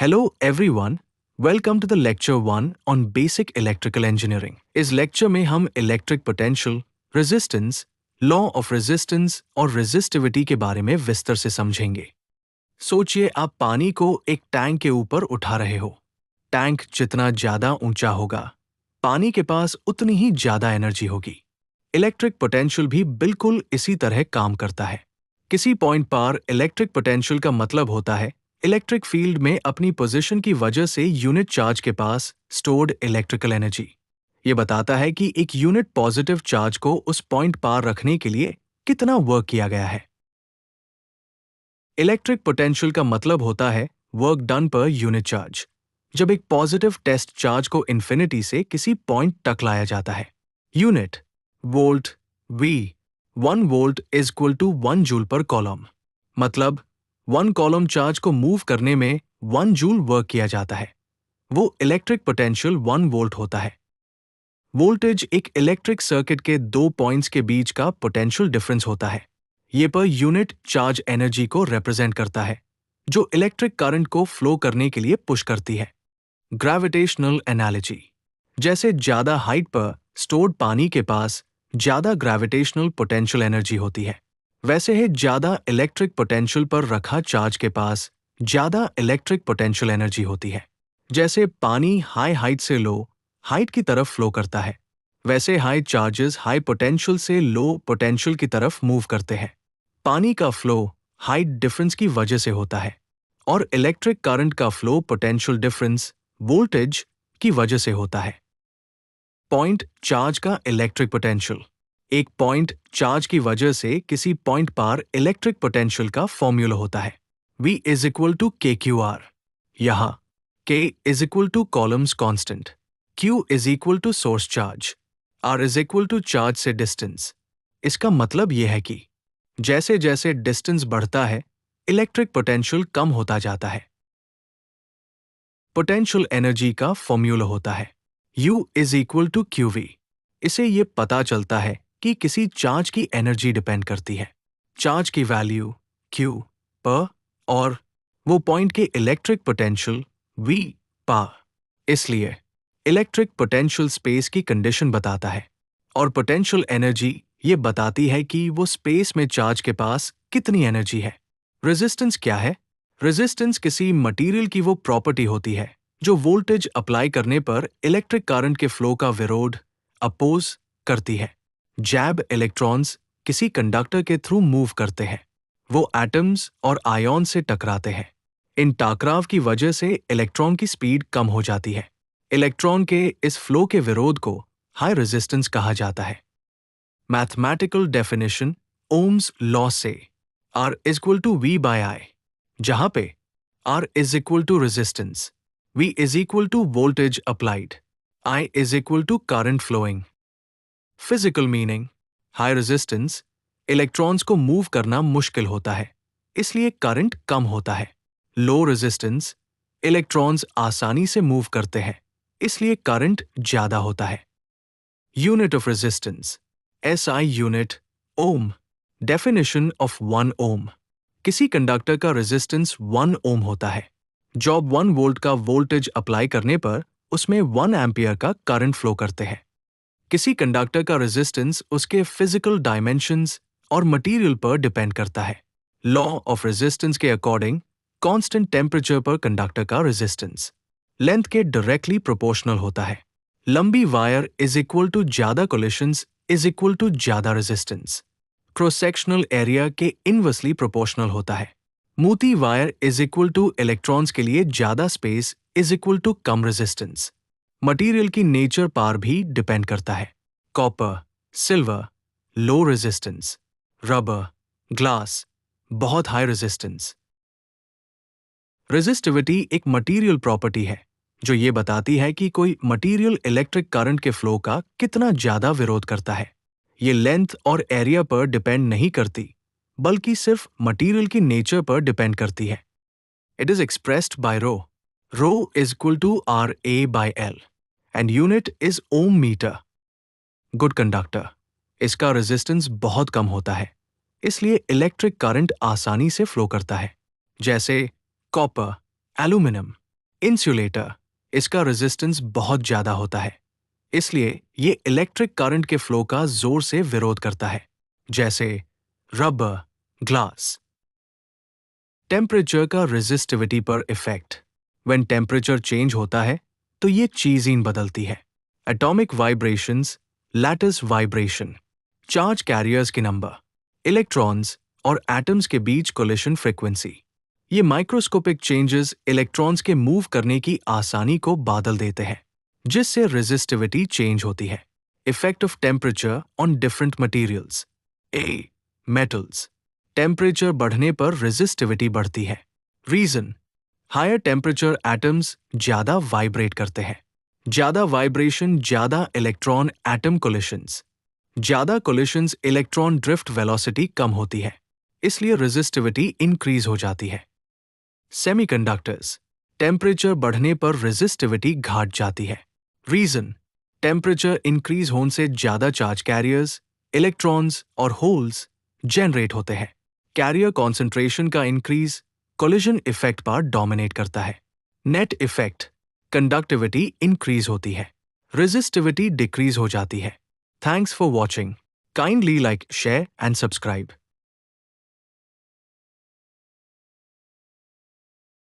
Hello everyone, welcome to the lecture 1 on basic electrical engineering. इस lecture में हम electric potential, resistance, law of resistance और resistivity के बारे में विस्तार से समझेंगे। सोचिए आप पानी को एक टैंक के ऊपर उठा रहे हो। टैंक जितना ज्यादा ऊंचा होगा, पानी के पास उतनी ही ज्यादा एनर्जी होगी। इलेक्ट्रिक पोटेंशियल भी बिल्कुल इसी तरह काम करता है। किसी पॉइंट पर इलेक्ट्रिक पोटेंशियल का मतलब होता है इलेक्ट्रिक फील्ड में अपनी पोजीशन की वजह से यूनिट चार्ज के पास स्टोर्ड इलेक्ट्रिकल एनर्जी। ये बताता है कि एक यूनिट पॉजिटिव चार्ज को उस पॉइंट पर रखने के लिए कितना वर्क किया गया है। इलेक्ट्रिक पोटेंशियल का मतलब होता है work done per unit charge. जब एक पॉजिटिव टेस्ट चार्ज को इन्फिनिटी से किसी पॉइंट तक लाया जाता है। Unit volt V 1 volt is equal to 1 joule per coulomb. मतलब 1 कॉलम चार्ज को मूव करने में 1 जूल वर्क किया जाता है। वो इलेक्ट्रिक पोटेंशियल 1 वोल्ट होता है। वोल्टेज एक इलेक्ट्रिक सर्किट के दो पॉइंट्स के बीच का पोटेंशियल डिफरेंस होता है। ये पर यूनिट चार्ज एनर्जी को रिप्रेजेंट करता है, जो इलेक्ट्रिक करंट को फ्लो करने के लिए पुश करती है। ग्रेविटेशनल एनालॉजी, जैसे ज्यादा हाइट पर स्टोर्ड पानी के पास ज्यादा ग्रेविटेशनल पोटेंशियल एनर्जी होती है, वैसे ही ज्यादा इलेक्ट्रिक पोटेंशियल पर रखा चार्ज के पास ज्यादा इलेक्ट्रिक पोटेंशियल एनर्जी होती है। जैसे पानी हाई हाइट से लो हाइट की तरफ फ्लो करता है, वैसे हाई चार्जेस हाई पोटेंशियल से लो पोटेंशियल की तरफ मूव करते हैं। पानी का फ्लो हाइट डिफरेंस की वजह से होता है और इलेक्ट्रिक करंट का फ्लो पोटेंशियल डिफरेंस वोल्टेज की वजह से होता है। पॉइंट चार्ज का इलेक्ट्रिक पोटेंशियल, एक पॉइंट चार्ज की वजह से किसी पॉइंट पर इलेक्ट्रिक पोटेंशियल का फॉर्मूला होता है V is equal to KQR। यहाँ K is equal to coulomb's constant, Q is equal to source charge, R is equal to charge से डिस्टेंस। इसका मतलब यह है कि जैसे जैसे डिस्टेंस बढ़ता है इलेक्ट्रिक पोटेंशियल कम होता जाता है। पोटेंशियल एनर्जी का फॉर्मूला होता है U is equal to QV। इसे ये पता चलता है कि किसी चार्ज की एनर्जी डिपेंड करती है चार्ज की वैल्यू Q पर और वो पॉइंट के इलेक्ट्रिक पोटेंशियल V पर। इसलिए इलेक्ट्रिक पोटेंशियल स्पेस की कंडीशन बताता है और पोटेंशियल एनर्जी ये बताती है कि वो स्पेस में चार्ज के पास कितनी एनर्जी है। रेजिस्टेंस क्या है? रेजिस्टेंस किसी मटेरियल की वो प्रॉपर्टी होती है जो वोल्टेज अप्लाई करने पर इलेक्ट्रिक करंट के फ्लो का विरोध अपोज करती है। जैब इलेक्ट्रॉन्स किसी कंडक्टर के थ्रू मूव करते हैं, वो एटम्स और आयन से टकराते हैं। इन टकराव की वजह से इलेक्ट्रॉन की स्पीड कम हो जाती है। इलेक्ट्रॉन के इस फ्लो के विरोध को हाई रेजिस्टेंस कहा जाता है। मैथमेटिकल डेफिनेशन ओम्स लॉ से R is equal to V by I, जहां पे R is equal to resistance, V is equal to voltage applied, I is equal to current flowing. Physical meaning, high resistance electrons को move करना मुश्किल होता है, इसलिए current कम होता है। लो रेजिस्टेंस इलेक्ट्रॉन्स आसानी से मूव करते हैं, इसलिए करंट ज्यादा होता है। Unit of resistance SI unit Om. Definition of 1 ओम, किसी कंडक्टर का रेजिस्टेंस 1 ओम होता है। जब 1 वोल्ट का वोल्टेज अप्लाई करने पर उसमें 1 एम्पियर का करंट फ्लो करते हैं। किसी कंडक्टर का रेजिस्टेंस उसके फिजिकल डायमेंशंस और मटेरियल पर डिपेंड करता है। लॉ ऑफ रेजिस्टेंस के अकॉर्डिंग कांस्टेंट टेम्परेचर पर कंडक्टर का रेजिस्टेंस लेंथ के डायरेक्टली प्रोपोर्शनल होता है। लंबी वायर इज इक्वल टू ज्यादा कोलिशंस इज इक्वल टू ज्यादा रेजिस्टेंस। क्रॉस सेक्शनल एरिया के इनवर्सली प्रोपोर्शनल होता है। मोटी wire is equal to electrons के लिए ज्यादा स्पेस इज इक्वल टू कम रेजिस्टेंस। मटेरियल की नेचर पर भी डिपेंड करता है। Copper, silver low resistance, rubber, glass बहुत हाई रेजिस्टेंस। रेजिस्टिविटी एक मटेरियल प्रॉपर्टी है जो ये बताती है कि कोई मटेरियल इलेक्ट्रिक करंट के फ्लो का कितना ज्यादा विरोध करता है। ये लेंथ और एरिया पर डिपेंड नहीं करती, बल्कि सिर्फ मटेरियल की नेचर पर डिपेंड करती है। It is expressed by rho. Rho is equal to RA by L and unit is ohm metre. Good conductor, इसका रेजिस्टेंस बहुत कम होता है, इसलिए इलेक्ट्रिक करंट आसानी से फ्लो करता है। जैसे कॉपर, एल्यूमिनियम इंसुलेटर, इसका रेजिस्टेंस बहुत ज्यादा होता है, इसलिए ये इलेक्ट्रिक करंट के फ्लो का जोर से विरोध करता है, जैसे रबर, ग्लास। टेम्परेचर का रेजिस्टिविटी पर इफेक्ट। व्हेन टेम्परेचर चेंज होता है तो ये चीजें बदलती है। Atomic vibrations, lattice vibration, charge carriers के नंबर, इलेक्ट्रॉन्स और एटम्स के बीच कोलिशन फ्रीक्वेंसी। ये माइक्रोस्कोपिक चेंजेस इलेक्ट्रॉन्स के मूव करने की आसानी को बादल देते हैं, जिससे रेजिस्टिविटी चेंज होती है। Effect of temperature on different materials. A, metals. Temperature बढ़ने पर रेजिस्टिविटी बढ़ती है। रीजन, हायर टेम्परेचर एटम्स ज्यादा वाइब्रेट करते हैं। ज्यादा वाइब्रेशन, ज्यादा इलेक्ट्रॉन एटम कोलिशंस। ज्यादा कोलिशंस, इलेक्ट्रॉन ड्रिफ्ट वेलोसिटी कम होती है, इसलिए रेजिस्टिविटी इंक्रीज हो जाती है। सेमीकंडक्टर्स, टेम्परेचर बढ़ने पर रेजिस्टिविटी घट जाती है। रीजन, टेम्परेचर इंक्रीज होने से ज्यादा चार्ज कैरियर्स, इलेक्ट्रॉन्स और होल्स जनरेट होते हैं। कैरियर कॉन्सेंट्रेशन का इंक्रीज कोलिजन इफेक्ट पर डोमिनेट करता है। नेट इफेक्ट, कंडक्टिविटी इंक्रीज होती है, रेजिस्टिविटी डिक्रीज हो जाती है। Thanks for watching. Kindly like, share and subscribe.